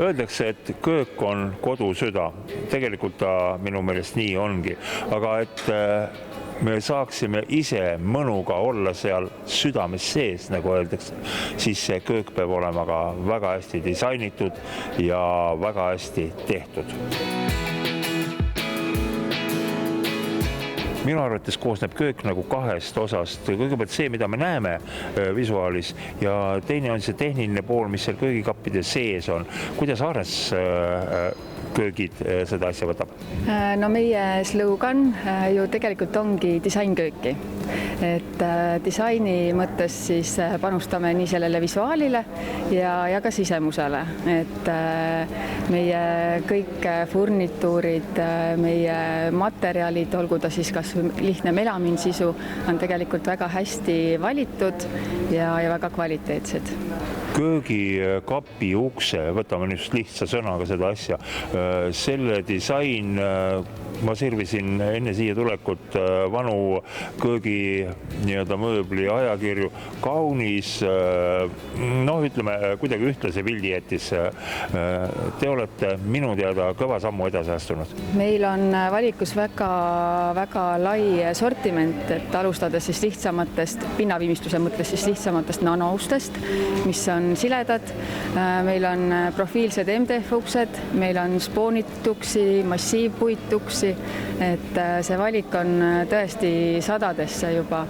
Öeldakse, et köök on kodu süda. Tegelikult ta minu meelest nii ongi. Aga et me saaksime ise mõnuga olla seal südames sees, nagu öeldakse, siis see köök peab olema ka väga hästi disainitud ja väga hästi tehtud. Minu arvates koosneb köök nagu kahest osast. Kõigepealt see, mida me näeme visuaalis, ja teine on see tehniline pool, mis seal köögikappide sees on. Kuidas Aares köögid seda asja võtab? No meie slogan ju tegelikult ongi disainkööki. Et disaini mõttes siis panustame nii sellele visuaalile ja ka sisemusele. Et meie kõik furnituurid, meie materjalid, olgu ta siis kas lihtne melamiinsisu, on tegelikult väga hästi valitud ja väga kvaliteetsed. Köögikapi ukse, võtame just lihtsa sõnaga seda asja, selle disain, ma sirvisin enne siia tulekut vanu köögi mööbli ajakirju, kaunis, ütleme, kuidagi ühtlase pildi jättis. Te olete minu teada kõva sammu edasi astunud. Meil on valikus väga lai sortiment, et alustades siis lihtsamatest, pinnaviimistluse mõttes siis lihtsamatest nanoustest, mis on siledad. Meil on profiilsed MDF-uksed, meil on spoonituksi, massiivpuituksi, et see valik on tõesti sadadesse juba.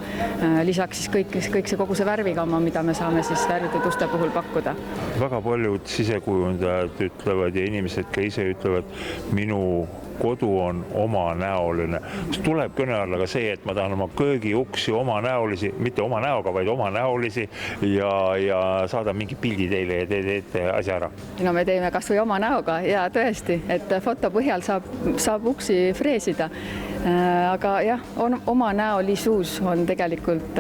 Lisaks siis kõik see kogu see värvigamma, mida me saame siis värvitud uste puhul pakkuda. Väga paljud sisekujundajad ütlevad ja inimesed ka ise ütlevad, minu kodu on omanäoline. Tuleb kõne alla ka see, et ma tahan oma köögiuksi omanäolisi, mitte oma näoga, vaid omanäolisi ja saada mingi pildi teile ja te teete asja ära. No me teeme kas või oma näoga ja tõesti, et foto põhjal saab uksi freesida. Aga jah, omanäolisus on tegelikult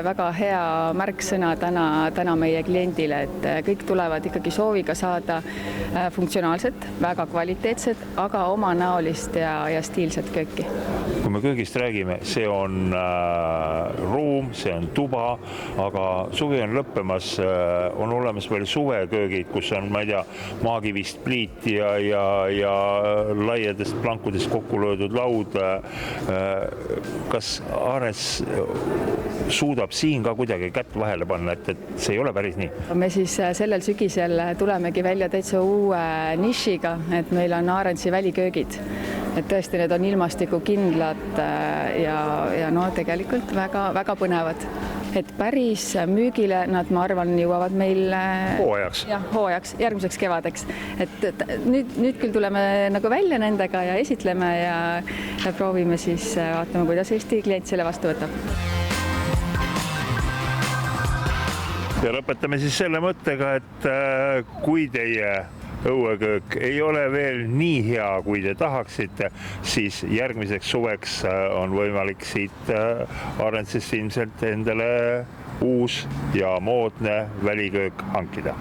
väga hea märksõna täna meie kliendile, et kõik tulevad ikkagi sooviga saada funktsionaalset, väga kvaliteetset, aga omanäolist ja stiilset kööki. Kui me köögist räägime, see on ruum, see on tuba, aga suvi on lõppemas, on olemas veel suveköögid, kus on, ma ei tea, maagivist pliit ja laiadest plankudest kokku löödud laud. Kas Aares suudab siin ka kuidagi kätt vahele panna, et see ei ole päris nii? Me siis sellel sügisel tulemegi välja täitsa uue nišiga, et meil on Aarensi väliköögid. Et tõesti, need on ilmastikukindlad ja tegelikult väga põnevad. Et päris müügile nad, ma arvan, jõuavad meil hooajaks, järgmiseks kevadeks. Et nüüd küll tuleme nagu välja nendega ja esitleme ja proovime siis vaatama, kuidas Eesti klient selle vastu võtab. Ja lõpetame siis selle mõttega, et kui teie õueköök ei ole veel nii hea, kui te tahaksite, siis järgmiseks suveks on võimalik siit Aarensist ilmselt endale uus ja moodne väliköök hankida.